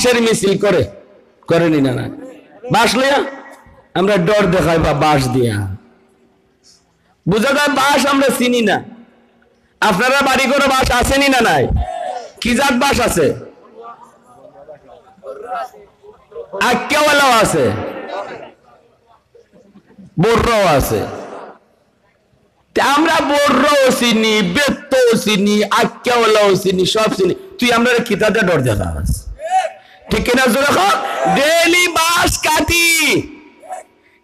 বাঁশের মিছিল করে করেনি না? না বাঁশ লইয়া আমরা ডর দেখাই বা বাঁশ দিয়া বুঝা যায় বাঁশ আমরা চিনি না। আপনারা বাড়ি করে বাঁশ আসেনি না? নাই। কি জাত বাঁশ আছে? আক্কেওয়ালাও আছে, বর্রাও আছে। আমরা বর্রাও চিনি, বেতও চিনি, আক্কেওয়ালাও চিনি, সব চিনি। তুই আমরা কিতাতে ডর দেখাস, ঠিক কিনা? ডেইলি বাঁশ কাটি,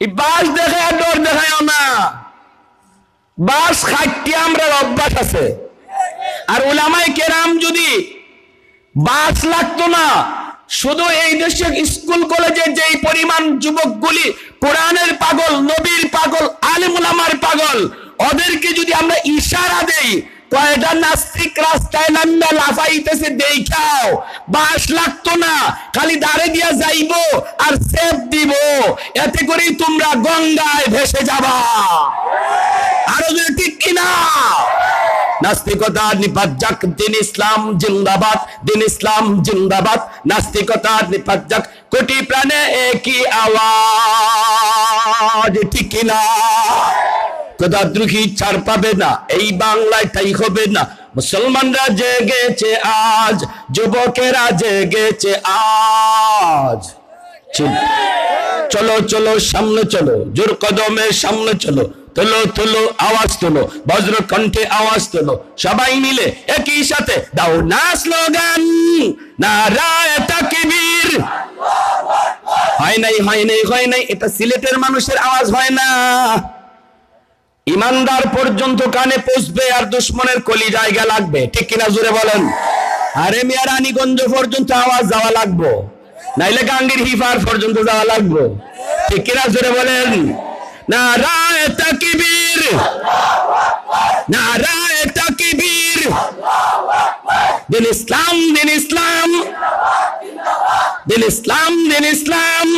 বাঁশ দেখে ডর দেখায় না। বাঁশ খাইতে আমরা অভ্যাস আছে। আর উলামায়ে কেরাম যদি বাঁশ লাগতো না, শুধু এই দেশে স্কুল কলেজে যেই পরিমাণ যুবকগুলি কোরআনের পাগল, নবীর পাগল, আলেম উলামার পাগল, ওদেরকে যদি আমরা ইশারা দেই কয়টা নাস্তিক রাস্তায় নামে লাফাইতেছে দেখাও, বাঁশ লাগতো না, খালি দাঁড়ে দিয়া যাইবো আর সেফ দিব, এতে করেই তোমরা গঙ্গায় ভেসে যাবা। আরো যদি ঠিক কিনা? নাস্তিকতা নিপাত যাক, দিন ইসলাম জিন্দাবাদ, দিন ইসলাম জিন্দাবাদ। নাস্তিকতা নিপাত যাক, কোটি প্রাণে একই আওয়াজ, ঠিক কিনা? খোদাদ্রোহী ছাড় পাবে না, এই বাংলায় তাই হবে না। মুসলমানরা জেগেছে আজ, যুবকেরা জেগেছে আজ। চলো চলো সামনে চলো, জোর কদমে সামনে চলো, তোলো তোলো আওয়াজ তোলো, বজ্র কণ্ঠে আওয়াজ তোলো, সবাই মিলে একই সাথে দাও না স্লোগান, নারায়ে তাকবীর। হয় নাই হয় নাই হয় নাই, এটা সিলেটের মানুষের আওয়াজ হয় না। ইমানদার পর্যন্ত কানে পৌঁছবে আর দুশ্মনের কলি জায়গা লাগবে, ঠিক কিনা? জোরে বলেন। আরে মিয়া রানীগঞ্জ পর্যন্ত আওয়াজ যাওয়া লাগবো, নাইলে গাঙ্গীর হিফার পর্যন্ত যাওয়া লাগবো, ঠিক কিনা? জোরে বলেন। নারায়ে তাকবীর, নারায়ে তাকবীর। দিন ইসলাম, দিন ইসলাম, দিন ইসলাম, দিন ইসলাম।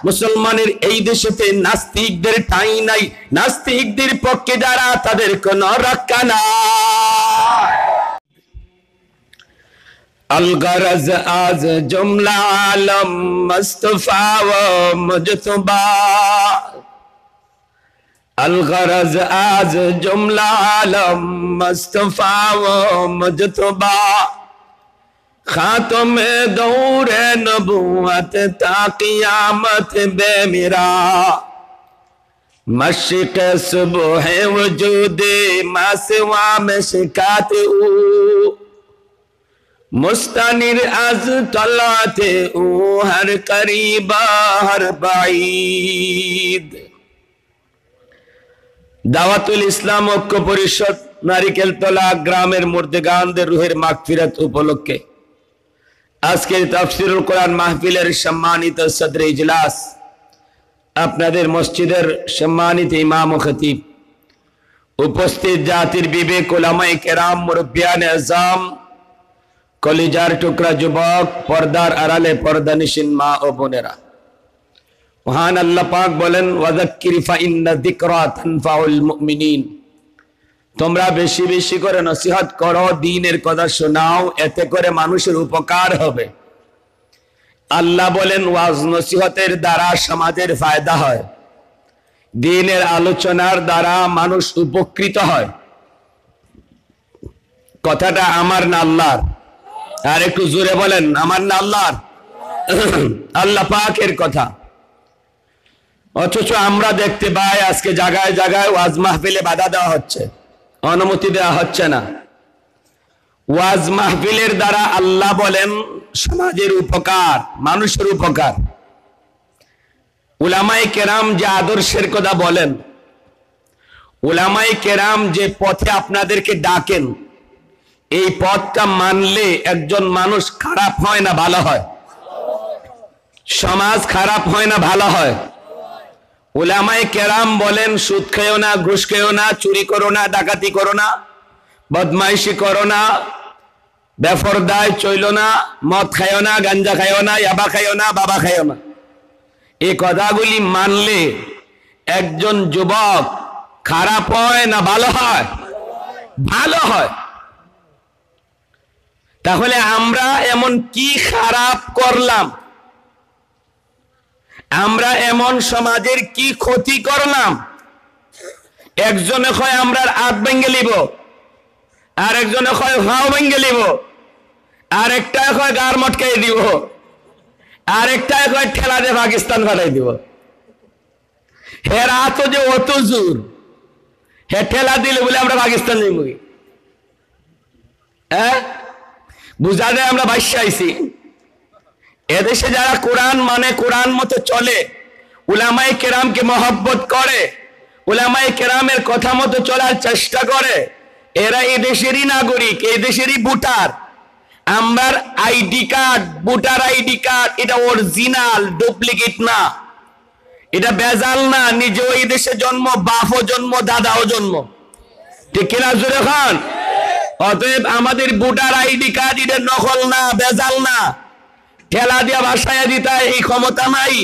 মুসলমানের এই দেশেতে নাস্তিকদের ঠাঁই নাই, নাস্তিকদের পক্ষে যারা তাদের কোন রক্ষা নাই। আল গরজ আজ জুমলা আলম মুস্তাফা ওয়া মুজতবা, আল গরজ আজ জুমলা আলম মুস্তাফা ওয়া মুজতবা, খাতমে দৌরে নবুয়ত তা কিয়ামত বেমিরা, मशक़ सुबह वजूद मासिवा में शिकात मुस्तानिर अज तलाते ऊ हर करीबा हर बाईद। দাওয়াতুল ইসলাম ঐক্য পরিষদ নারিকেলতলা গ্রামের মুর্দেগানদের রুহের মাগফিরাত উপলক্ষে আজকের তাফসীরুল কোরআন মাহফিলের সম্মানিত সদর ইজলাস, আপনাদের মসজিদের সম্মানিত ইমাম ও খতিব, উপস্থিত জাতির বিবেক, উলামায়ে কেরাম, মুরব্বিয়ানে আযম, কলিজার টুকরা যুবক, পর্দার আড়ালে পর্দানিশীন মা ও বোনেরা, মহান আল্লাহ পাক বলেন ওয়াযাক্কির ফাইন্না যিকরা তানফাউল মুমিনিন, তোমরা বেশি বেশি করে নসিহত করো, দ্বীনের কথা শোনাও, এতে করে মানুষের উপকার হবে। আল্লাহ বলেন ওয়াজ নসিহতের দ্বারা সমাজের ফায়দা হয়, দ্বীনের আলোচনার দ্বারা মানুষ উপকৃত হয়। কথাটা আমার না আল্লাহর? আর একটু জোরে বলেন, আমার না আল্লাহর? আল্লাহ পাকের কথা। অথচ আমরা দেখতে পাই আজকে জায়গায় জায়গায় ওয়াজ মাহফিলে বাধা দেওয়া হচ্ছে, অনুমতি দেওয়া হচ্ছে না। ওয়াজ মাহফিলের দ্বারা আল্লাহ বলেন সমাজের উপকার, মানুষের উপকার। উলামায়ে কেরাম যে আদর্শের কথা বলেন, উলামায়ে কেরাম যে পথে আপনাদেরকে ডাকেন, এই পথটা মানলে একজন মানুষ খারাপ হয় না ভালো হয়? সমাজ খারাপ হয় না ভালো হয়? উলামায়ে কেরাম বলেন সুদ খেও না, ঘুষ খেও না, চুরি করো না, ডাকাতি করো না, বদমাইশি করো না, বেফরদায় চইলো না, মদ খাইও না, গাঞ্জা খাইও না, ইয়াবা খাইও না, বাবা খাইও না। এই কথাগুলি মানলে একজন যুবক খারাপ হয় না ভালো হয়? ভালো হয়। তাহলে আমরা এমন কি খারাপ করলাম, আমরা এমন সমাজের কি ক্ষতি করলাম? একজনে কয় আমরা হাত ভেঙে লিব, আর একজনে কয় হাও ভেঙে লিব, আর একটা কয় গার মটকাই দিব, আর একটা কয় ঠেলা দিয়ে পাকিস্তান পাঠাই দিব। হের হাত যে অত জোর, হে ঠেলা দিলে বলে আমরা পাকিস্তান নিব। হ্যাঁ, বুঝা যায় আমরা বাইশে আইছি। এদেশে যারা কোরআন মানে, কোরআন মতো চলে, উলামায়ে কেরামকে মহব্বত করে, উলামায়ে কেরামের কথা মতো চলার চেষ্টা করে, এরা এই দেশেরই নাগরিক, এই দেশেরই ভোটার। আমার ID card, voter ID card, এটা অরিজিনাল, ডুপ্লিকেট না, এটা বেজাল না। নিজেও এই দেশে জন্ম, বাপও জন্ম, দাদাও জন্ম, ঠিক কিনা জোরে খান? অতএব আমাদের ভোটার আইডি কার্ড এটা নকল না, বেজাল না। ঠেলা দিয়ে বাসায় দিতে এই ক্ষমতা নাই।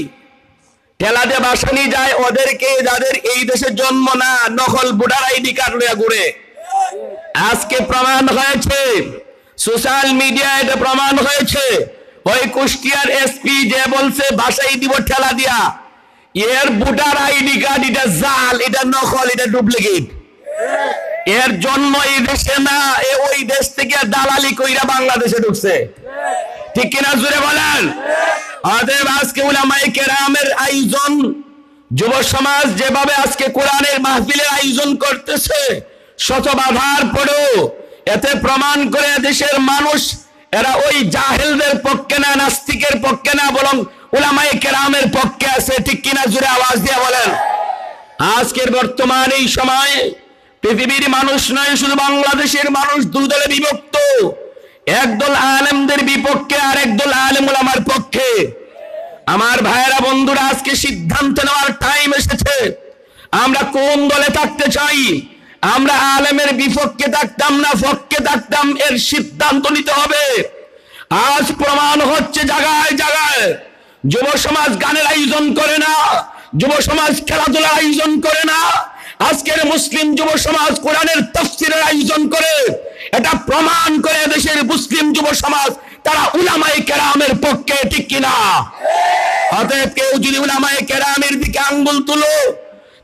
ঠেলা দিয়ে বাসানি যায় ওদেরকে, যাদের এই দেশে জন্ম না, নকল ভোটার আইডি কার্ড লইয়া ঘুরে। আজকে প্রমাণ হয়েছে, সোশ্যাল মিডিয়ায় এটা প্রমাণ হয়েছে। ওই কুষ্টিয়ার এসপি যে বলছে বাসায় দিব ঠেলা দিয়া, এর ভোটার আইডি কার্ড এটা জাল, এটা নকল, এটা ডুপ্লিকেট। এর জন্ম এই দেশে না, এ ওই দেশ থেকে দালালি কইরা বাংলাদেশে ঢুকছে, ঠিক কিনা জুড়ে বলেন? অতএব আজকে উলামায়ে কেরামের আয়োজন, যুব সমাজ যেভাবে আজকে কোরআনের মাহফিলের আয়োজন করতেছে, শত বাধার পরেও এতে প্রমাণ করে দেশের মানুষ এরা ওই জাহেলদের পক্ষে না, নাস্তিকের পক্ষে না, বরং উলামায়ে কেরামের পক্ষে আছে, ঠিক কিনা জুড়ে আওয়াজ দিয়ে বলেন? আজকের বর্তমান এই সময় পৃথিবীর মানুষ নয়, শুধু বাংলাদেশের মানুষ দুদলে বিভক্ত। একদল আলেমদের বিপক্ষে আর একদল আলেম উলামার পক্ষে। আমার ভাইয়েরা, বন্ধুরা, আজকে সিদ্ধান্ত নেওয়ার টাইম এসেছে। আমরা কোন দলে থাকতে চাই? আমরা আলেমের বিপক্ষে থাকতাম না পক্ষে থাকতাম, এর সিদ্ধান্ত নিতে হবে। আজ প্রমাণ হচ্ছে জায়গায় জায়গায় যুব সমাজ গানের আয়োজন করে না, যুব সমাজ খেলাধুলার আয়োজন করে না, আজকের মুসলিম যুব সমাজ কোরআনের তাফসীরের আয়োজন করে। এটা প্রমাণ করে দেশের মুসলিম যুব সমাজ তারা উলামায়ে কেরামের পক্ষে, ঠিক কিনা? অতএব কেউ যদি উলামায়ে কেরামের দিকে আঙ্গুল তুলো,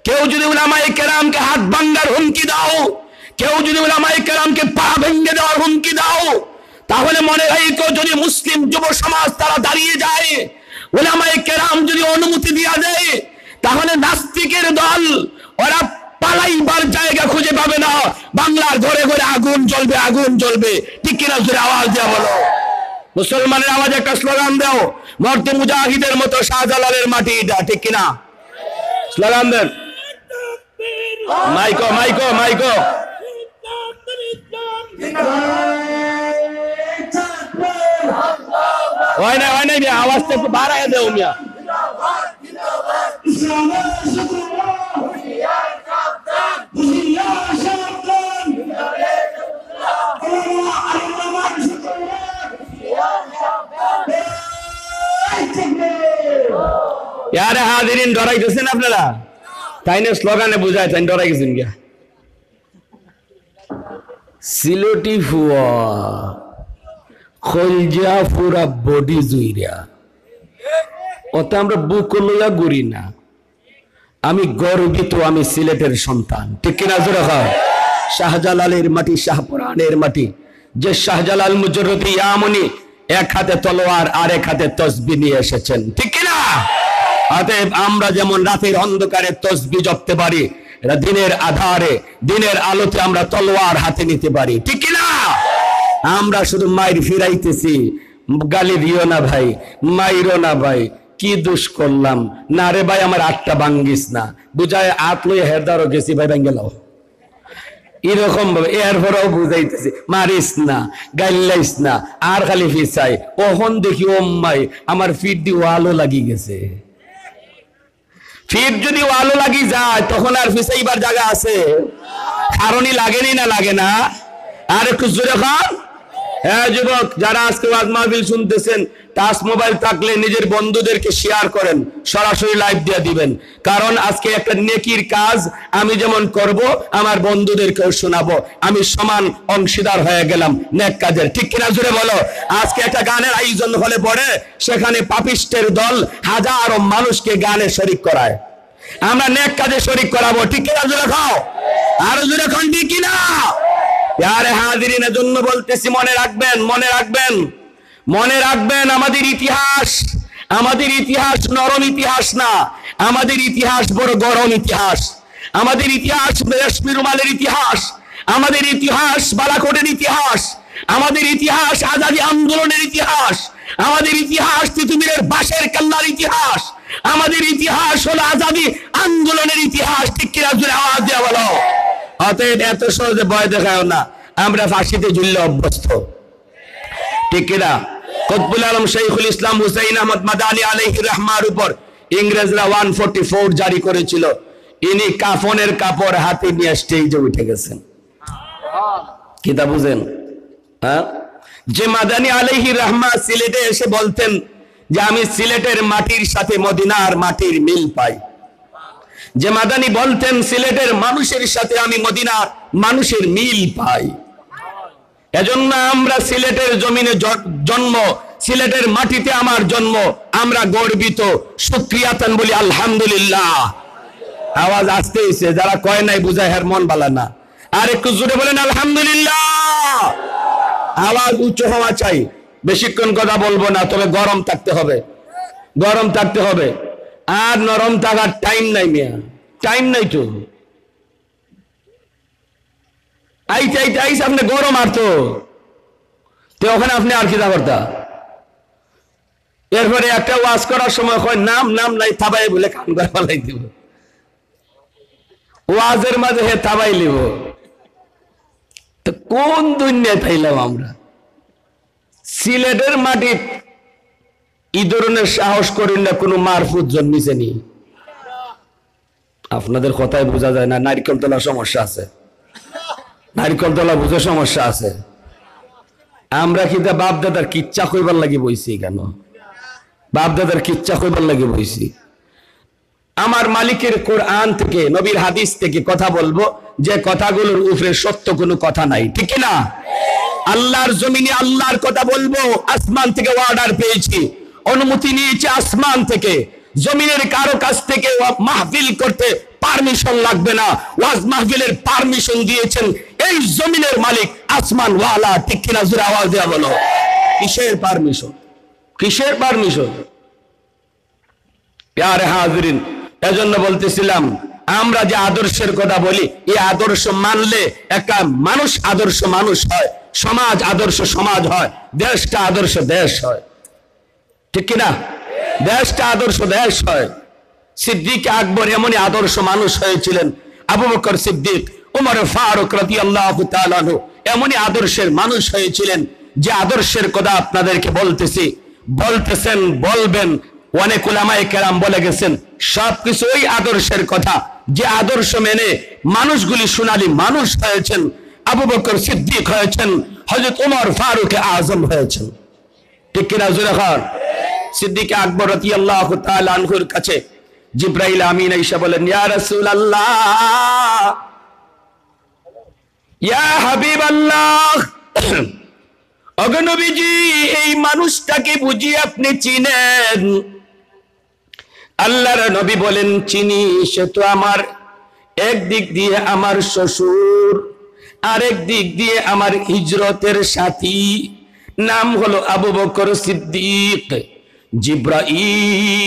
কেউ যদি উলামায়ে কেরামকে হাত ভাঙার হুমকি দাও, কেউ যদি উলামায়ে কেরামকে পা ভেঙে দেওয়ার হুমকি দাও, তাহলে মনে রাখো, যদি মুসলিম যুব সমাজ তারা দাঁড়িয়ে যায়, উলামায়ে কেরাম যদি অনুমতি দিয়া দেয়, তাহলে নাস্তিকের দল ওরা পালাইবার জায়গা খুঁজে পাবে না। বাংলার ঘরে ঘরে আগুন জ্বলবে, আগুন জ্বলবে, ঠিক কিনা জোরে আওয়াজ দেওয়া বলো। মুসলমানের আওয়াজ একটা স্লোগান দাও, মর্তে মুজাহিদের মতো শাহজালালের মাটি এটা, ঠিক কিনা? স্লোগান দেন, মাইকো মাইকো মাইকো। হয় নাই মিয়া, আওয়াজটা একটু বাড়ায় দেও মিয়া। यारे हाजिरिन डराई গেছেন আপনারা? তাই না স্লোগানে বুঝায়, তাই ডরাই গেছেন গিয়া। সিলেটি ফুয়া খলজা পুরা বডি জুইরা, ওটা আমরা বুক লইয়া ঘুরি না। আমি গর্বিত, আমি সিলেটের সন্তান, ঠিক কিনা জোরে হয়? শাহজালালের মাটি, শাহপুরানের মাটি, যে শাহজালাল মুজররদি ইয়ামনি এক হাতে তলোয়ার আর এক হাতে তসবিহ নিয়ে এসেছেন, ঠিক কিনা? অতএব আমরা যেমন রাতের অন্ধকারে তসবিহ জপতে পারি, দিনের আধারে, দিনের আলোতে আমরা তলোয়ার হাতে নিতে পারি, ঠিক কিনা? আমরা শুধু মাইর ফিরাইতেছি, গালি দিও না ভাই, মাইরো না ভাই, কি দোষ করলাম? না রে ভাই, আমার আটটা ভাঙ্গিস না, বুঝায় আত লইয়া হেরদারও গেছি ভাই, ভাঙ্গে লাও, এরকম ভাবে এরপরেও বুঝাইতেছি, মারিস না, গাইলাইস না, আর খালি ফিসাই। ওহন দেখি ওম্মাই আমার ফিট দি ওয়ালো লাগি গেছে। ফিট যদি ওয়ালো লাগি যায়, তখন আর ফিসাইবার জায়গা আছে? কারণই লাগেনি না, লাগে না? আর একটু জোরে খান, হ্যাঁ যুবক, যারা আজকে ওয়াজ মাহফিল শুনতেছেন, টাচ মোবাইল থাকলে নিজের বন্ধুদেরকে শেয়ার করেন, সরাসরি লাইভ দিয়ে দিবেন। কারণ আজকে একটা নেকির কাজ আমি যেমন করব, আমার বন্ধুদেরকেও শোনাবো, আমি সমান অংশীদার হয়ে গেলাম নেক কাজের। ঠিক কিনা জুড়ে বলো। আজকে একটা গানের আয়োজন হলে পরে সেখানে পাপিষ্টের দল হাজারো মানুষকে গানে শরিক করায়, আমরা নেক কাজে শরিক করাবো। ঠিক কিনা জুড়ে খাও, আরো জুড়ে খান, ঠিক কিনা? আরে হাজিরিনের জন্য বলতেছি, মনে রাখবেন, মনে রাখবেন, মনে রাখবেন, আমাদের ইতিহাস নরম ইতিহাস না, আমাদের ইতিহাস বড় গরম ইতিহাস। আমাদের ইতিহাস রেশমি রুমালের ইতিহাস, আমাদের ইতিহাস বালাকোটের ইতিহাস, আমাদের ইতিহাস আজাদী আন্দোলনের ইতিহাস, আমাদের ইতিহাস তিতুমিরের বাঁশের কান্নার ইতিহাস, আমাদের ইতিহাস হলো আজাদী আন্দোলনের ইতিহাস। ঠিক কিনা জোরে আওয়াজ দিয়ে বলো। অতএব এত সহজে ভয় দেখায় না, আমরা ফাঁসিতে ঝুললে অভ্যস্ত। ঠিক কিনা? কুতবুল আলম শৈখুল ইসলাম হুসাইন আহমদ মাদানী আলাইহির রহমার উপর ইংরেজরা 144 জারি করেছিল, ইনি কাফনের কাপড় হাতে নিয়ে স্টেজে উঠে গেছেন। কি তা বুঝেন? হ্যাঁ, যে মাদানী আলাইহির রহমা সিলেটে এসে বলতেন যে আমি সিলেটের মাটির সাথে মদিনার মাটির মিল পাই, যে মাদানী বলতেন সিলেটের মানুষের সাথে আমি মদিনার মানুষের মিল পাই, এজন্য আমরা সিলেটের জমিনে জন্ম, সিলেটের মাটিতে আমার জন্ম, আমরা গর্বিত, শুকরিয়াতান বলি আলহামদুলিল্লাহ। আওয়াজ আসতে হইছে, যারা কয় নাই বুঝায় হের মন বালা না। আর একটু জোরে বলেন আলহামদুলিল্লাহ। আওয়াজ উচ্চ হওয়া চাই, বেশিক্ষণ কথা বলবো না, তবে গরম থাকতে হবে, গরম থাকতে হবে। আর নরম থাকার টাইম নাই মিয়া, টাইম নাই তো। আপনি গরম আর তো ওখানে আপনি আর কি করতা। এরপরে একটা ওয়াজ করার সময় হয় নাম নাই, থাবাই বলে কাম করে ফেলাই দিব, ওয়াজের মাঝে হে থাবাই লিব। তো কোন দুনিয়ায় পাইলাম আমরা? সিলেটের মাটি এই ধরনের সাহস করেন না, কোনো মারফুত জন্মিছে নি? আপনাদের কথায় বোঝা যায় না, নারিকেল তোলা সমস্যা আছে, নারিকেল তোলা বুঝে সমস্যা আছে। আমরা কি বাপ দাদার কিচ্ছা কইবার লাগি বইছি? কেন বাপ দাদার কিচ্ছা কইবার লাগি বইছি? আমার মালিকের কোরআন থেকে, নবীর হাদিস থেকে কথা বলবো, যে কথাগুলোর উপরে সত্য কোনো কথা নাই। ঠিক না? আল্লাহর জমিনে আল্লাহর কথা বলবো, আসমান থেকে অর্ডার পেয়েছি, অনুমতি নিয়েছি আসমান থেকে। জমিনের কারো কাছ থেকে মাহফিল করতে পারমিশন লাগবে না, ওয়াজ মাহফিলের পারমিশন দিয়েছেন এই জমিনের মালিক আসমান ওয়ালা। ঠিক কিনা জোরে আওয়াজ দেয়া বলো। কিসের পারমিশন? কিসের পারমিশন? প্যারে হাজিরিন, এজন্য বলতেছিলাম, আমরা যে আদর্শের কথা বলি, এই আদর্শ মানলে একটা মানুষ আদর্শ মানুষ হয়, সমাজ আদর্শ সমাজ হয়, দেশটা আদর্শ দেশ হয়। ঠিক কিনা? দেশটা আদর্শ দেশ হয়। সিদ্দিক আকবর এমনই আদর্শ মানুষ হয়েছিলেন, আবু বকর সিদ্দিক, উমর ফারুক রাদিয়াল্লাহু তাআলা আনহু এমনই আদর্শের মানুষ হয়েছিলেন, যে আদর্শের কথা আপনাদেরকে বলতেছি, বলতেছেন, বলবেন। অনেক উলামায়ে কেরাম বলে গেছেন, সবকিছু ওই আদর্শের কথা, যে আদর্শ মেনে মানুষগুলি সোনালী মানুষ হয়েছেন। আবু বকর সিদ্দিক হয়েছেন, হযরত উমর ফারুক আজম হয়েছেন। ঠিক কিনা জোরে খান? সিদ্দিক আকবর রাদিয়াল্লাহু তাআলা আনহুর কাছে জিবরাইল আমিন এসে বলেন, ইয়া রাসূলুল্লাহ, ইয়া হাবিবাল্লাহ, ওগো নবীজি, এই মানুষটাকে বুঝি আপনি চিনেন? আল্লাহর নবী বলেন, চিনি। সে তো আমার একদিক দিয়ে আমার শ্বশুর, আরেক দিক দিয়ে আমার হিজরতের সাথী, নাম হলো আবু বকর সিদ্দিক। জিবরাইল,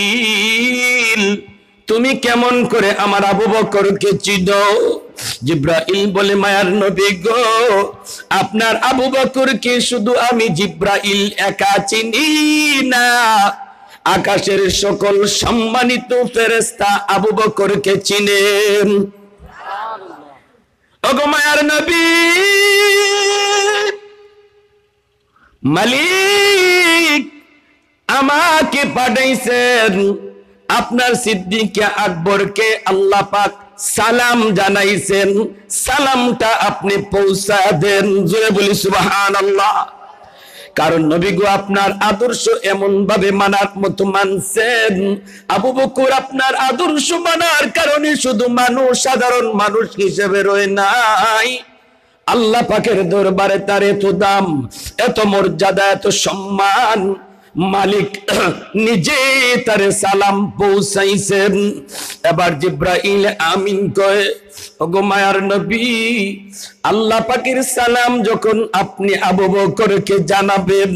তুমি কেমন করে আমার আবু বকরকে চিনো? জিবরাইল বলে, মায়ার নবী গো, আপনার আবু বকরকে শুধু আমি জিবরাইল একা চিনি না, আকাশের সকল সম্মানিত ফেরেশতা আবু বকরকে চিনেন। ওগো মায়ার নবী, মালিক আমাকে পাঠাইছেন, আপনার সিদ্দিক আকবরকে আল্লাহ পাক সালাম জানাইছেন, সালামটা আপনি পৌঁছা দেন। জোরে বলি সুবহানাল্লাহ। কারণ নবী গো আপনার আদর্শ এমন ভাবে মানার মতো মানছেন, আবু বকর আপনার আদর্শ মানার কারণে শুধু মানুষ, সাধারণ মানুষ হিসেবে রয়ে নাই, আল্লাহ পাকের দরবারে তার এত দাম, এত মর্যাদা, এত সম্মান, মালিক নিজে তারে সালাম পৌঁছাইছেন। এবার জিব্রাইল আমিন কয়, ওগো মায়ার নবী, আল্লাহ পাকের সালাম যখন আপনি আবু বকরকে জানাবেন,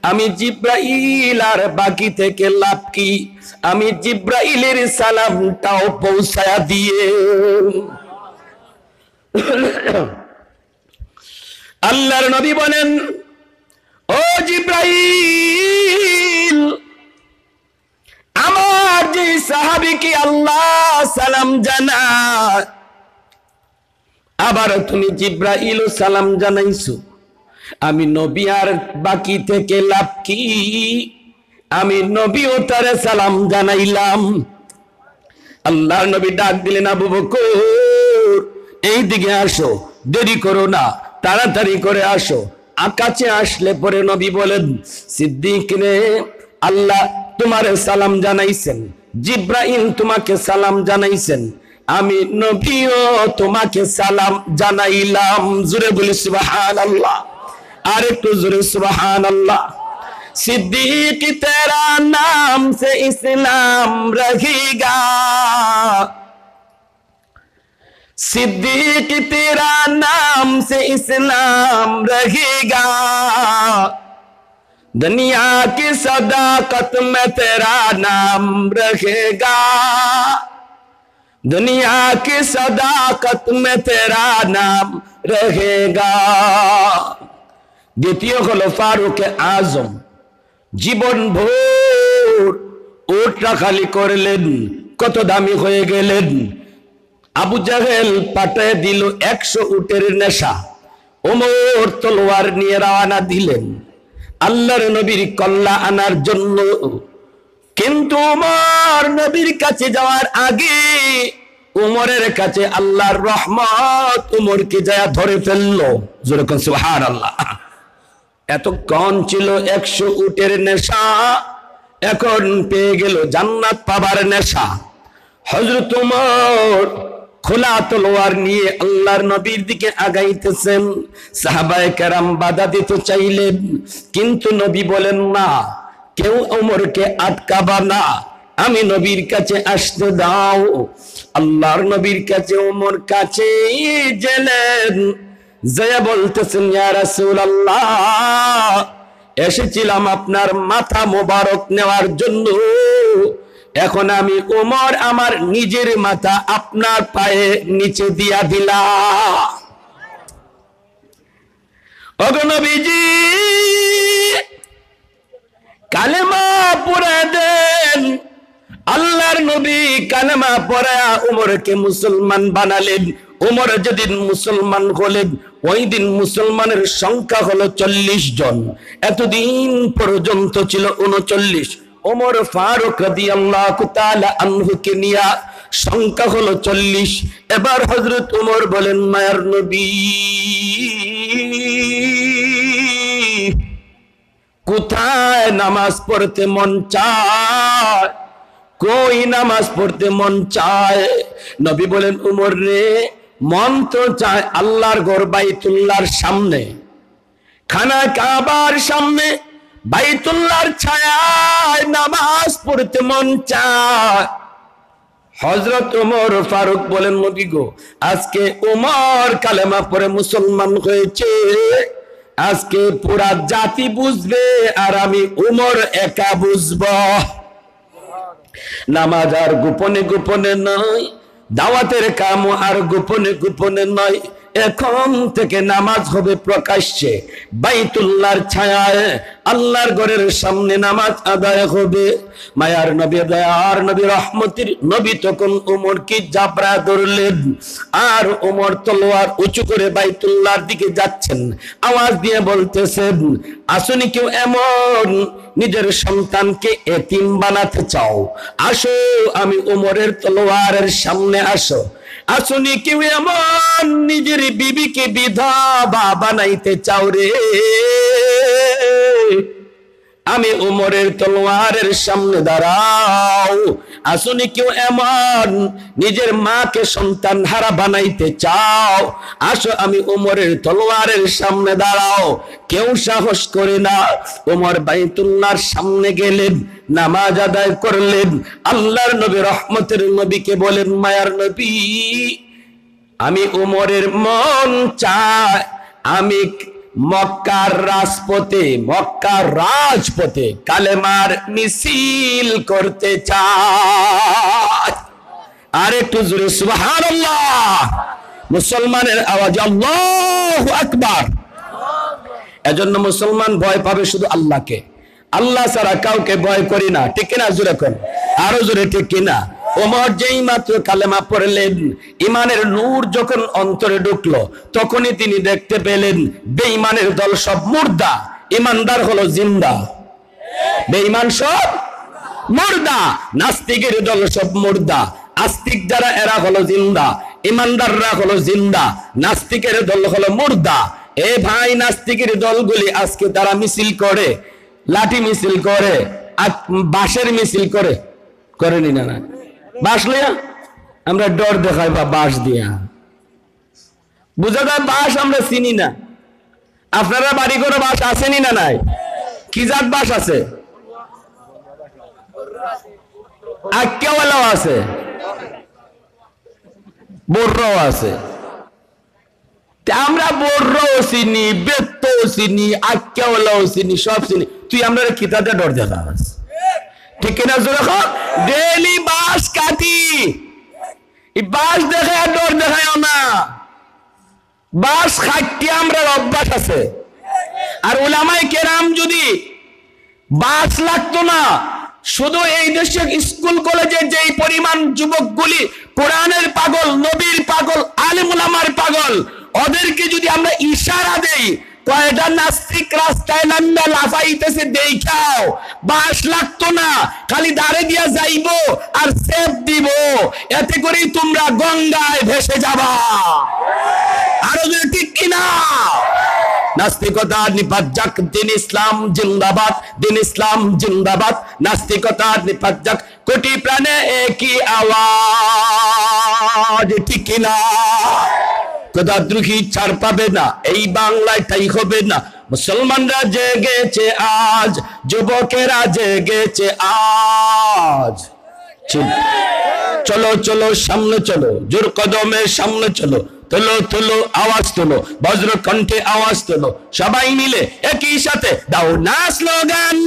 আমি জিব্রাইল আর বাকি থেকে লাভ কি? আমি জিব্রাইলের সালামটাও পৌঁছায়া দিয়ে আল্লাহর নবী বলেন, ও জিব্রাইল, আমার যে সাহাবীকে আল্লাহ সালাম জানায়, আবার তুমি জিব্রাইল সালাম জানাইছো, আমি নবী আর বাকি থেকে লাভ কি? আমি নবীও তারে সালাম জানাইলাম। আল্লাহর নবী ডাক দিলেন, আবু বকর এই দিকে আসো, দেরি করো না, তাড়াতাড়ি করে আসো। কাছে আসলে পরে নবী বলেন, সিদ্দিক রে, আল্লাহ তোমারে সালাম জানাইছেন, জিব্রাইল তোমাকে সালাম জানাইছেন, আমি নবীও তোমাকে সালাম জানাইলাম। জোরে বলি সুবহানাল্লাহ, আর একটু জোরে সুবহানাল্লাহ। सिद्दीक तेरा नाम से इस्लाम रहेगा, सिद्दीक तेरा नाम से इस्लाम रहेगा, दुनिया की सदाकत में तेरा नाम रहेगा, दुनिया की सदाकत में तेरा नाम रहेगा। द्वितीय हलो फारूक आजम, জীবন ভোর ওটটা খালি করলেন, কত দামি হয়ে গেলেন। আবু জাহেল পাঠায় দিল 100 উটের নেশা, ওমর তলোয়ার নিয়ে রওনা দিলেন আল্লাহর নবীর কল্লা আনার জন্য। কিন্তু ওমর নবীর কাছে যাওয়ার আগে ওমরের কাছে আল্লাহর রহমত ওমরকে যায় ধরে ফেললো। জোরে কোন সুবহানাল্লাহ। এতক্ষণ ছিল 100 উটের নেশা, এখন পেয়ে গেল জান্নাত পাবার নেশা। হযরত ওমর খোলা তলোয়ার নিয়ে আল্লাহর নবীর দিকে আগাইতেছেন। সাহাবায়ে কেরাম বাধা দিতে চাইলেন, কিন্তু নবী বলেন না, কেউ ওমরকে আটকাবা না, আমি নবীর কাছে আসতে দাও। আল্লাহর নবীর কাছে ওমর কাছে গেলেন, জয়া বলতেছেন, ইয়া রাসূলুল্লাহ, এসেছিলাম আপনার মাথা মোবারক নেওয়ার জন্য, এখন আমি ওমর আমার নিজের মাথা আপনার পায়ে নিচে দিয়া দিলাম। ওগো নবীজি, কালেমা পড়ে দেন। আল্লাহর নবী কালেমা পড়া ওমরকে মুসলমান বানালেন। ওমর যেদিন মুসলমান হলেন, ওই দিন মুসলমানের সংখ্যা হলো 40 জন। এতদিন পর্যন্ত ছিল 39। ওমর ফারুক রাদিয়াল্লাহু তাআলা আনহুকে নিয়া সংখ্যা হলো 40। এবার হযরত ওমর বলেন, মায়ার নবী, কোথায় নামাজ পড়তে মন চায়? কই নামাজ পড়তে মন চায়? নবী বলেন, ওমর রে, মন তো চায় আল্লাহর ঘর বাইতুল্লাহর সামনে, খানা কাবার সামনে, বাইতুল্লাহর ছায়ায় নামাজ পড়তে মন চায়। হযরত ওমর ফারুক বলেন, নবী গো, আজকে ওমর কালেমা পড়ে মুসলমান হয়েছে, আজকে পুরা জাতি বুঝবে আর আমি ওমর একা বুঝব। নামাজ আর গোপনে গোপনে নয়, দাওয়াতের কাম আর গোপনে গোপনে নয়, এখন থেকে নামাজ হবে প্রকাশ্যে, বাইতুল্লাহর ছায়ায় আল্লাহর ঘরের সামনে নামাজ আদায় হবে। মায়ার নবী, দয়ার নবী, রহমতের নবী তখন ওমরকে জাবরা ধরলেন, আর ওমর তলোয়ার উঁচু করে বাইতুল্লাহর দিকে যাচ্ছেন, আওয়াজ দিয়ে বলতেছেন, আসুনি কেউ এমন নিজের সন্তানকে এতিম বানাতে চাও? আসো, আমি ওমরের তলোয়ারের সামনে আসো। আসুনি কেউ এমন নিজের বিবিকে বিধবা বানাইতে চাও রে? আমি উমরের তলোয়ারের সামনে দাঁড়াও। আসুনি কেউ এমন নিজের মাকে সন্তান হারা বানাইতে চাও, আসো আমি উমরের তলোয়ারের সামনে দাঁড়াও। কেউ সাহস করে না। উমর বাইতুল্লাহর সামনে গেলেন, নামাজ আদায় করলেন। আল্লাহর নবী রহমতের নবীকে বলেন, মায়ার নবী, আমি উমরের মন চায় আমি মক্কার রাজপথে কালেমার মিছিল করতে চাই। আর একটু জোরে সুবহানাল্লাহ। মুসলমানের আওয়াজ আল্লাহু আকবার। এজন্য মুসলমান ভয় পাবে শুধু আল্লাহকে, আল্লাহ ছাড়া কাউকে ভয় করি না। ঠিক কিনা? জোরে কোন, আরো জোরে ঠিক কিনা? ওমর যেই মাত্র কালেমা পড়লেন, ইমানের নূর যখন অন্তরে ঢুকলো, তখনই তিনি দেখতে পেলেন বেঈমানের দল সব মুর্দা, ইমানদার হলো জিন্দা। বেঈমান সব মুর্দা, নাস্তিকের দল সব মুর্দা। আস্তিক যারা এরা হলো জিন্দা, ইমানদাররা হলো জিন্দা, নাস্তিকের দল হলো মুর্দা। এ ভাই, নাস্তিকের দলগুলি আজকে তারা মিছিল করে, লাঠি মিছিল করে, বাঁশের মিছিল করে, করেনি না? বাঁশ লইয়া আমরা ডর দেখাই, বা বাঁশ দিয়া বুঝা যায় বাঁশ আমরা চিনি না। আপনারা বাড়ি করে বাঁশ আসেনি না? নাই। কি জাত বাঁশ আছে? আক্কেওয়ালাও আছে, বর্রাও আছে। আমরা বর্রাও চিনি, বেত্তও চিনি, আক্কেওয়ালাও চিনি, সব চিনি। তুই আমরা কিতাতে ডর দেখাস। ঠিক কিনা? ডেইলি বাঁশ কাটি, বাঁশ দেখে ডর দেখায় না। বাঁশ খাইতে আমরা অভ্যাস আছে। আর উলামায়ে কেরাম যদি বাঁশ লাগতো না, শুধু এই দেশে স্কুল কলেজে যেই পরিমাণ যুবকগুলি কোরআনের পাগল, নবীর পাগল, আলেম উলামার পাগল, ওদেরকে যদি আমরা ইশারা দেই, কয়টা নাস্তিক রাস্তায় নামবে লাফাইতেছে দেখাও, বাঁশ লাগতো না, খালি দাঁড়ে দিয়া যাইবো আর সেফ দিব, এতে করেই তোমরা গঙ্গায় ভেসে যাবা। আরো যদি ঠিক কিনা? নাস্তিকতা নিপাত যাক, দিন ইসলাম জিন্দাবাদ, দিন ইসলাম জিন্দাবাদ। নাস্তিকতা নিপাত যাক, কোটি প্রাণে একই আওয়াজ। ঠিক কিনা? কোদাদ্রুহি ছাড় পাবে না, এই বাংলায় তাই হবে না। মুসলমানরা জেগেছে আজ, যুবকেরা জেগেছে আজ। চলো চলো সামনে চলো, জোর কদমে সামনে চলো, তোলো তোলো আওয়াজ তোলো, বজ্র কণ্ঠে আওয়াজ তোলো, সবাই মিলে একই সাথে দাও না স্লোগান,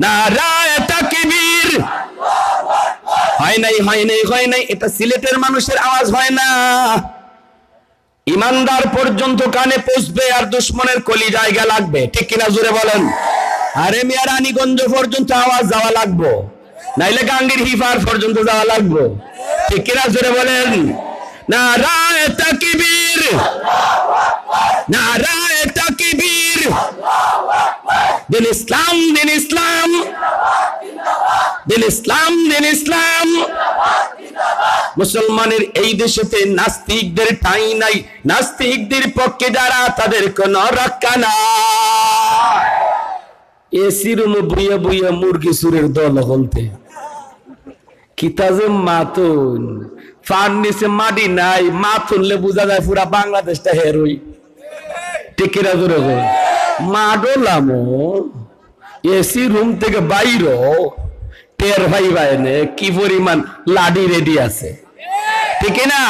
নারায়ে তাকবীর। হয় নাই, হয় নাই, হয় নাই, এটা সিলেটের মানুষের আওয়াজ হয় না। ইমানদার পর্যন্ত কানে পৌঁছবে আর দুশ্মনের কলি জায়গা লাগবে। ঠিক কিনা? জোরে বলেন। আরে মিয়া, রানীগঞ্জ পর্যন্ত আওয়াজ যাওয়া লাগবো, নাইলে গাঙ্গীর হিফার পর্যন্ত যাওয়া লাগবো। ঠিক কিনা? জোরে বলেন। নারায়ে তাকবীর, নারায়ে তাকবীর। দিন ইসলাম, দিন ইসলাম, দিন ইসলাম, দিন ইসলাম। মুসলমানের এই দেশেতে নাস্তিকদের ঠাঁই নাই, নাস্তিকদের পক্ষে যারা, তাদের কোন রক্ষা নাই। এসি রুমে বুইয়া বুইয়া মুরগি সুরের দল হলতে কিতাজে মাতুন, ফার নিচে মাটি নাই, মাথুনলে বোঝা যায় পুরা বাংলাদেশটা হেরোই। টিকিরা জোরে মাডলামো এসি রুম থেকে বাইরো টের ভাই বাইনে কি পরিমাণ লাডি রেডি আছে। ঠিক না?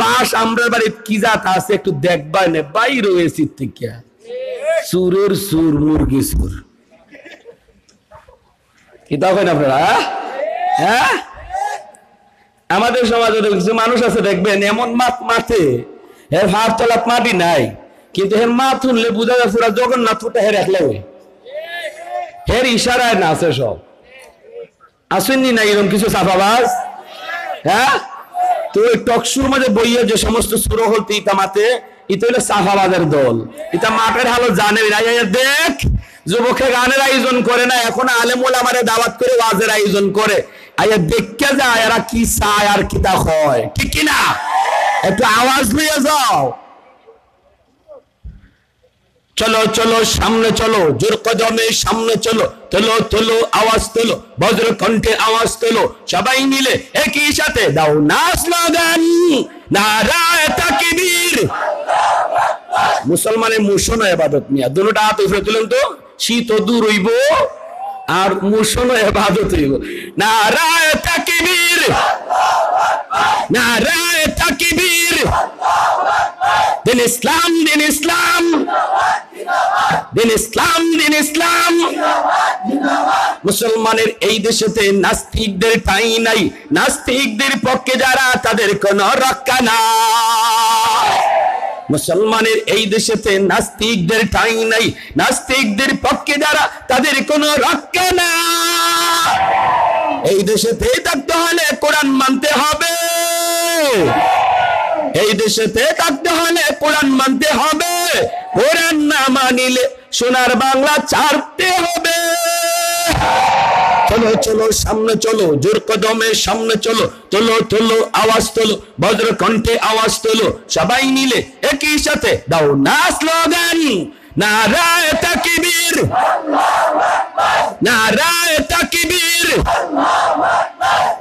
বাস আমরা বাড়ির কি জাত আছে একটু দেখবা না, বাইরো এসি থেকে সুরের সুর, মুরগি সুর। কি তখন আপনারা? হ্যাঁ, আমাদের সমাজে কিছু মানুষ আছে দেখবেন এমন মাথে এর হাত তলাত মাটি নাই, কিন্তু এর মা তুললে বুঝা যায় পুরা জগন্নাথ ফুটা হের একলে হের ইশারায় না আছে সব। আসেননি না এরকম কিছু সাফাবাজ? হ্যাঁ, তো ওই টকশুর মাঝে বইয়ে যে সমস্ত সুর হলতে ইতা মাতে, ইতা হইলে সাফাবাজের দল। ইতা মাঠের হালত জানে দেখ, যুবকে গানের আয়োজন করে না, এখন আলেম ওলামারে দাওয়াত করে ওয়াজের আয়োজন করে। আয়া দেখে যায় এরা কি চায় আর কিতা হয়। ঠিক কিনা? একটু আওয়াজ লইয়া যাও। চলো চলো সামনে চলো, জোর কদমে সামনে চলো, তোলো তোলো আওয়াজ তোলো, বজ্র কণ্ঠে আওয়াজ তোলো, সবাই মিলে একই সাথে দাও না স্লোগান, নারায়ে তাকবীর। মুসলমানের মুশন ইবাদত মিয়া, দুটোটা হাত উপরে তুলেন তো, শীত দূর হইব আর মুশন ইবাদত হইব। নারায়ে তাকবীর, নারায়ে তাকবীর। দিন ইসলাম, দিন ইসলাম, দিন ইসলাম, দিন ইসলাম। মুসলমানের এই দেশেতে নাস্তিকদের ঠাঁই নাই, নাস্তিকদের পক্ষে যারা তাদের কোনো রক্ষা নাই। মুসলমানের এই দেশেতে নাস্তিকদের ঠাঁই নাই, নাস্তিকদের পক্ষে যারা তাদের কোনো রক্ষা নাই। এই দেশেতে থাকতে হলে কোরআন মানতে হবে, এই দেশেতে থাকতে হলে কোরআন মানতে হবে, কোরআন না মানিলে সোনার বাংলা ছাড়তে হবে। চলো চলো সামনে চলো, জোর কদমে সামনে চলো, তোলো তোলো আওয়াজ তোলো, বজ্র কণ্ঠে আওয়াজ তোলো, সবাই মিলে একই সাথে দাও না স্লোগান, নারায়ে তাকবীর, নারায়ে তাকবীর।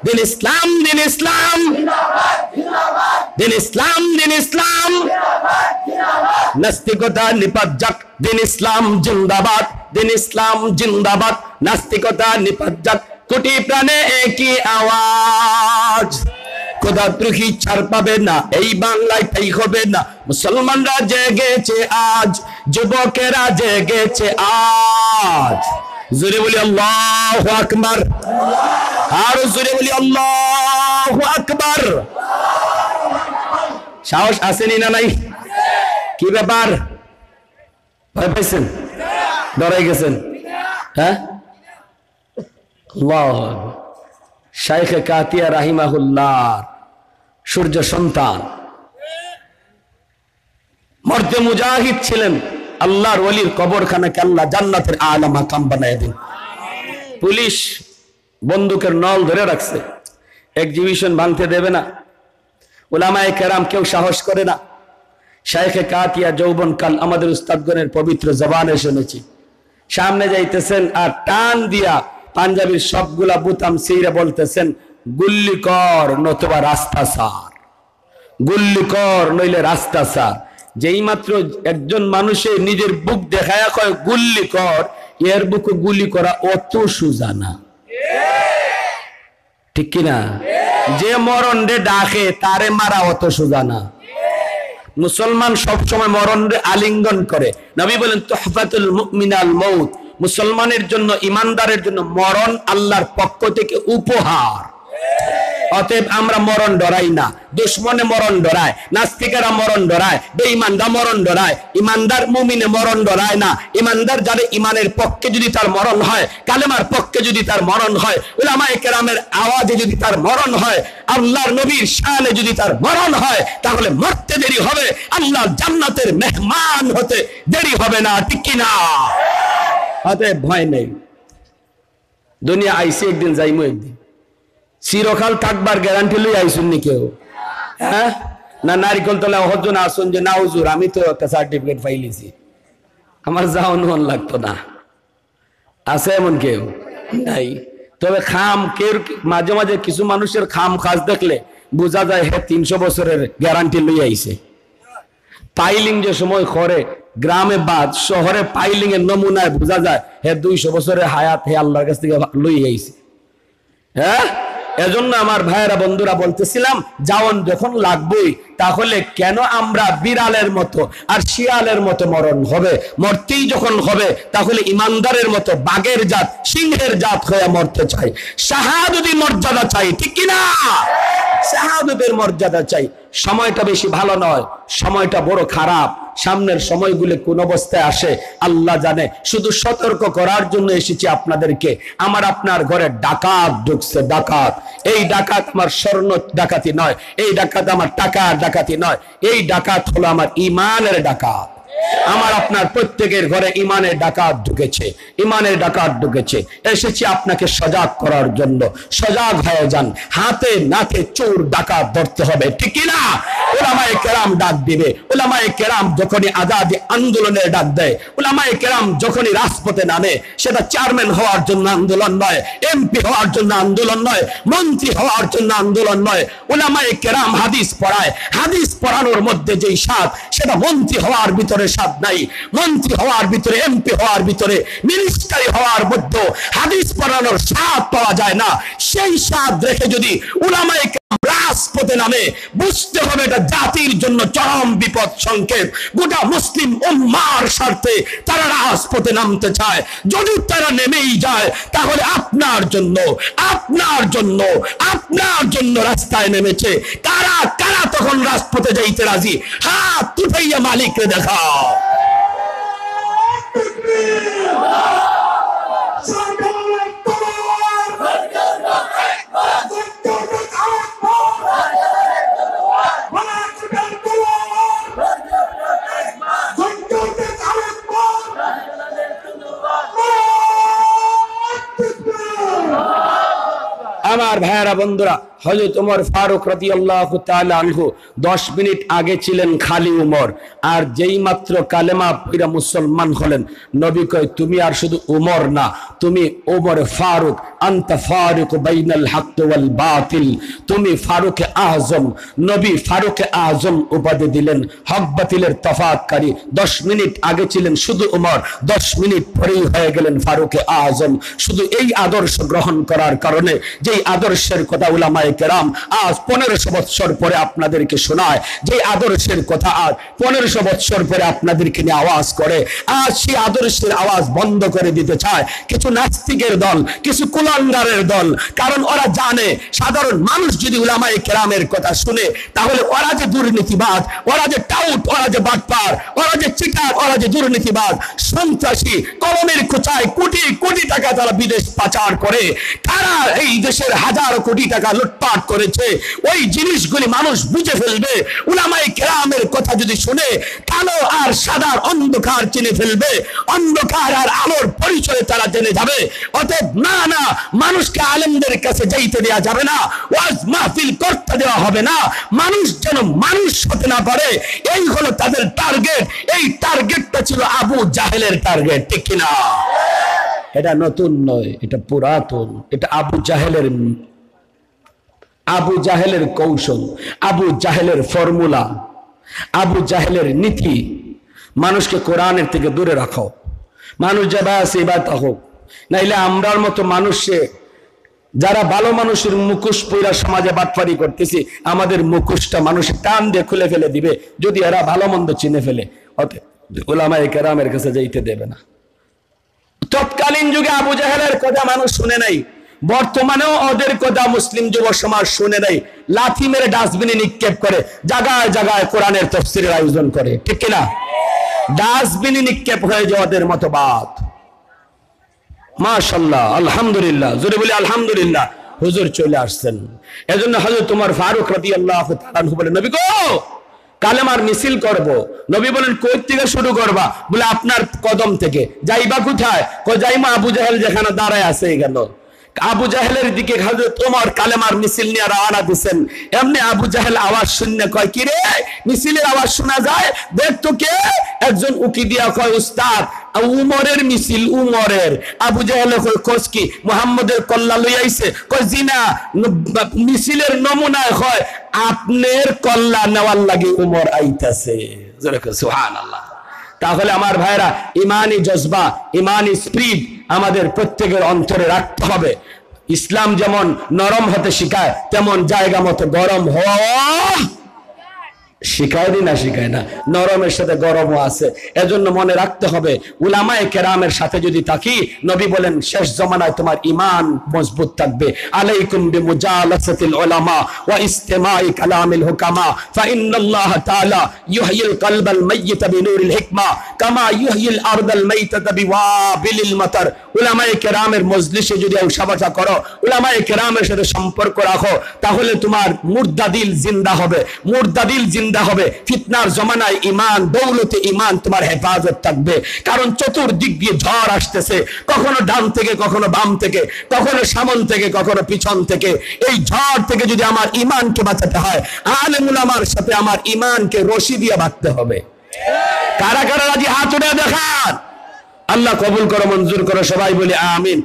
দিন ইসলাম, দিন ইসলাম, দিন ইসলাম, দিন ইসলাম। নাস্তিকতা নিপাত যাক, দিন ইসলাম জিন্দাবাদ, দিন ইসলাম জিন্দাবাদ। নাস্তিকতা নিপাত যাক, কোটি প্রাণে একই আওয়াজ। খোদাদ্রোহী ছাড় পাবে না, এই বাংলায় তাই হবে না। মুসলমানরা জেগেছে আজ, যুবকেরা জেগেছে আজ। জোরে বলি আল্লাহু আকবার, আর জোরে বলি আল্লাহু আকবার। সাহস আসেনি না নাই? কি ব্যাপার, ভয় পাইছেন, ডরাই গেছেন? হ্যাঁ, আল্লাহ। শাইখ কাতিয়া রাহিমাহুল্লাহ সূর্য সন্তান, মর্দে মুজাহিদ ছিলেন। আল্লাহর ওলির কবরখানাকে আল্লাহ জান্নাতের আলা মাকাম বানায় দিন। পুলিশ বন্দুকের নল ধরে রাখছে, এক্সিবিশন ভাঙতে দেবে না। উলামায়ে কেরাম কেউ সাহস করে না। শাইখে কাতিয়া যৌবনকাল আমাদের উস্তাদগণের পবিত্র জবানে শুনেছি। সামনে যাইতেছেন আর টান দিয়া পাঞ্জাবির সবগুলা বুতাম ছিঁড়ে বলতেছেন, গুল্লি কর নতুবা রাস্তা সার, গুল্লি কর নইলে রাস্তা সার। যেই মাত্র একজন মানুষের নিজের বুক দেখায়া কয় গুল্লি কর, এর বুকে গুলি করা অত সোজা না, ঠিক কিনা? যে মরণ রে ডাকে তারে মারা অত সোজা না। মুসলমান সবসময় মরণ রে আলিঙ্গন করে। নবী বলেন তুহফাতুল মুমিনাল মউত, মুসলমানের জন্য, ইমানদারের জন্য মরণ আল্লাহর পক্ষ থেকে উপহার। অতএব আমরা মরণ ডরাই না। দুশ্মনে মরণ ডরায়, নাস্তিকেরা মরণ ডরায়, বেঈমানরা মরণ ডরায়, ইমানদার মুমিনে মরণ ডরায় না। ইমানদার যাদের ইমানের পক্ষে যদি তার মরণ হয়, কালেমার পক্ষে যদি তার মরণ হয়, উলামায়ে কেরামের আওয়াজে যদি তার মরণ হয়, আল্লাহর নবীর শানে যদি তার মরণ হয়, তাহলে মরতে দেরি হবে, আল্লাহর জান্নাতের মেহমান হতে দেরি হবে না, ঠিক কি না? অতএব ভয় নেই। দুনিয়া আইসি একদিন, যাইমু একদিন। চিরকাল থাকবার গ্যারান্টি লই আইসুন নি কেউ? হ্যাঁ না, নারিকল তলা হজন আসুন যে না হুজুর আমি তো একটা সার্টিফিকেট পাইলিছি, আমার যাও নন লাগতো না। আছে এমন কেউ? নাই। তবে খাম কেউ মাঝে মাঝে কিছু মানুষের খাম খাজ দেখলে বোঝা যায় হে 300 বছরের গ্যারান্টি লই আইছে। পাইলিং যে সময় করে গ্রামে বাদ, শহরে পাইলিং এর নমুনায় বোঝা যায় হে 200 বছরের হায়াত হে আল্লাহর কাছ থেকে লই আইছে। হ্যাঁ, এজন্য আমার ভাইয়েরা বন্ধুরা বলতেছিলাম, জাওন যখন লাগবেই, তাহলে কেন আমরা বিড়ালের মতো আর শিয়ালের মতো মরণ হবে? মরতেই যখন হবে, তাহলে ইমানদারের মতো বাঘের জাত, সিংহের জাত হয়ে মরতে চাই। শাহাদাতের মর্যাদা চাই, ঠিক কিনা? শাহাদাতের মর্যাদা চাই। সময়টা বেশি ভালো নয়, সময়টা বড় খারাপ। সামনের সময়গুলো কোন অবস্থায় আসে আল্লাহ জানে। শুধু সতর্ক করার জন্য এসেছি আপনাদেরকে। আমার আপনার ঘরে ডাকাত ঢুকছে, ডাকাত। এই ডাকাত আমার স্বর্ণ ডাকাতি নয়, এই ডাকাত আমার টাকার ডাকাতি নয়, এই ডাকাত হলো আমার ইমানের ডাকাত। আমার আপনার প্রত্যেকের ঘরে ইমানের ডাকাত ঢুকেছে, ইমানের ডাকাত ঢুকেছে। এসেছি আপনাকে সজাগ করার জন্য। সজাগ হয়ে যান, হাতে নাতে চোর ডাকাত ধরতে হবে, ঠিক না? উলামায়ে কেরাম ডাক দিবে। উলামায়ে কেরাম যখনই আজাদি আন্দোলনের ডাক দেয়, উলামায়ে কেরাম যখনই রাজপথে নামে, সেটা চেয়ারম্যান হওয়ার জন্য আন্দোলন নয়, এমপি হওয়ার জন্য আন্দোলন নয়, মন্ত্রী হওয়ার জন্য আন্দোলন নয়। উলামায়ে কেরাম হাদিস পড়ায়, হাদিস পড়ানোর মধ্যে যেই স্বাদ, সেটা মন্ত্রী হওয়ার ভিতরে স্বাদ নাই। মন্ত্রী হওয়ার ভিতরে, এমপি হওয়ার ভিতরে, মিনিস্টারি হওয়ার মধ্যে হাদিস পড়ানোর স্বাদ পাওয়া যায় না। সেই স্বাদ রেখে যদি উলামায়ে কেরাম রাজপথে নামে, বুঝতে হবে এটা জাতির জন্য চরম বিপদ সংকেত। গোটা মুসলিম উম্মাহর স্বার্থে তারা রাজপথে নামতে চায়। যদি তারা নেমেই যায়, তাহলে আপনার জন্য, আপনার জন্য, আপনার জন্য রাস্তায় নেমেছে। কারা কারা তখন রাজপথে যাইতে রাজি? হাত উঠাইয়া মালিককে দেখাও। আমার ভাইয়েরা বন্ধুরা, হযরত ওমর ফারুক রাদিয়াল্লাহু তাআলা আনহু 10 মিনিট আগে ছিলেন খালি উমর, আর যেই মাত্র কালেমা পড়া মুসলমান হলেন, নবী কয় তুমি আর শুধু উমর না, তুমি ওমর ফারুক, আনতা ফারিক বাইনাল হক ওয়াল বাতিল, তুমি ফারুক আযম। নবী ফারুক আযম উপাধি দিলেন, হক বাতিলের তফাৎকারী। 10 মিনিট আগে ছিলেন শুধু উমর, 10 মিনিট পরেই হয়ে গেলেন ফারুক আযম। শুধু এই আদর্শ গ্রহণ করার কারণে, যেই আদর্শের কথা উলামায়ে কেরাম আজ 1500 বছর পরে আপনাদেরকে শোনায়, যে আদর্শের কথা আজ 1500 বছর পরে আপনাদেরকে নিয়ে আওয়াজ করে, আজ সেই আদর্শের আওয়াজ বন্ধ করে দিতে চায় কিছু নাস্তিকের দল, কিছু কুলাঙ্গারের দল। কারণ ওরা জানে সাধারণ মানুষ যদি উলামায়ে কেরামের কথা শুনে, তাহলে ওরা যে দুর্নীতিবাজ, ওরা যে টাউট, ওরা যে বাটপার, ওরা যে চিটার, ওরা যে দুর্নীতিবাজ, সন্ত্রাসী, কলমের খোঁচায় কোটি কোটি টাকা তারা বিদেশ পাচার করে, তারা এই দেশের হাজার কোটি টাকা লুটপাট করেছে, ওই জিনিসগুলি মানুষ বুঝে ফেলবে। উলামায়ে কেরামের কথা যদি শুনে, কালো আর সাদার অন্ধকার চিনে ফেলবে, অন্ধকার আর আলোর পরিচয় তারা জেনে যাবে। অতএব না না, মানুষকে আলেমদের কাছে যাইতে দেওয়া যাবে না, ওয়াজ মাহফিল করতে দেওয়া হবে না, মানুষ যেন মানুষ হতে না পারে, এই হলো তাদের টার্গেট। এই টার্গেটটা ছিল আবু জাহেলের টার্গেট, ঠিক কিনা? এটা নতুন নয়, এটা পুরাতন। এটা আবু জাহেলের কৌশল, আবু জাহেলের ফর্মুলা, আবু জাহেলের নীতি। মানুষকে কোরআনের থেকে দূরে রাখো, মানুষ যাবা আছে বা হোক, নাইলে আমরার মতো মানুষে, যারা ভালো মানুষের মুখোশ পইরা সমাজে বাটপারি করতেছি, আমাদের মুখোশটা মানুষের টান দিয়ে খুলে ফেলে দিবে যদি এরা ভালো মন্দ চিনে ফেলে। অতএব উলামায়ে কেরামের কাছে যাইতে দেবে না। তৎকালীন যুগে আবু জাহেলের কথা মানুষ শুনে নাই, বর্তমানেও ওদের কথা মুসলিম যুব সমাজ শুনে নাই। লাথি মেরে ডাস্টবিনে নিক্ষেপ করে, জায়গায় জায়গায় কোরআনের তাফসীরের আয়োজন করে, ঠিক কিনা? ডাস্টবিনে নিক্ষেপ হয়ে যায় ওদের মতবাদ। মাশাআল্লাহ, আলহামদুলিল্লাহ, জোরে বলি আলহামদুলিল্লাহ, হুজুর চলে আসছেন। এজন্য হযরত ওমর ফারুক রাদিয়াল্লাহু তাআলা আনহু বলেন, নবী গো, কালেমার মিছিল করব। নবী বলেন, কই থেকে শুরু করবা? বলে আপনার কদম থেকে। যাইবা কোথায়? কই যাইমা আবু জাহেল যেখানে দাঁড়ায় আছে এখানে। আবু জাহেলের দিকে হযরত ওমর কালেমার মিছিল নিয়ে রওনা দিবেন। এমনি আবু জাহেল আওয়াজ শুনে কয়, কি রে, মিছিলের আওয়াজ শোনা যায়, দেখ তো কে? একজন উকি দিয়া কয়, উস্তাদ, উমরের মিছিল, উমরের। আবু জাহেল কয়, কোস কি মুহাম্মদের কল্লা লই আইছে? কয় জি না, মিছিলের নমুনায় হয় আপনার কল্লা নেওয়ার লাগে উমর আইতাছে। জোরে কয় সুবহানাল্লাহ। তাহলে আমার ভাইরা, ইমানি জজবা, ইমানি স্পিরিট আমাদের প্রত্যেকের অন্তরে রাখতে হবে। ইসলাম যেমন নরম হতে শিখায়, তেমন জায়গা মতো গরম হওয়া শিখায় না, শিখায় না, নরমের সাথে গরমও আছে। এজন্য মনে রাখতে হবে, উলামায়ে কেরামের সাথে যদি থাকি, নবী বলেন শেষ জমানায় তোমার ঈমান মজবুত থাকবে। আলাইকুম বিমুজালাসাতিল উলামা ওয়া ইস্তিমাই কালামিল হুকামা ফাইন্নাল্লাহ তাআলা ইউহয়িল কলবাল মাইয়িতা বিনূরিল হিকমা কামা ইউহয়িল আরদাল মাইতাতা বিওয়াবিলিল মাতার। উলামায়ে কেরামের মজলিসে যদি উঠাবসা করো, উলামায়ে কেরামের সাথে সম্পর্ক রাখো, তাহলে তোমার মুর্দা দিল জিন্দা হবে। মুর্দা দিল জিন্দা জিন্দা হবে। ফিতনার জমানায় ইমান, দৌলতে ইমান তোমার হেফাজত থাকবে, কারণ চতুর্দিক দিয়ে ঝড় আসতেছে, কখনো ডান থেকে, কখনো বাম থেকে, কখনো সামন থেকে, কখনো পিছন থেকে। এই ঝড় থেকে যদি আমার ইমানকে বাঁচাতে হয়, আলেম উলামার সাথে আমার ইমানকে রশি দিয়ে বাঁধতে হবে। কারা কারা রাজি হাত উঠে দেখান। আল্লাহ কবুল করো, মঞ্জুর করো, সবাই বলি আমিন।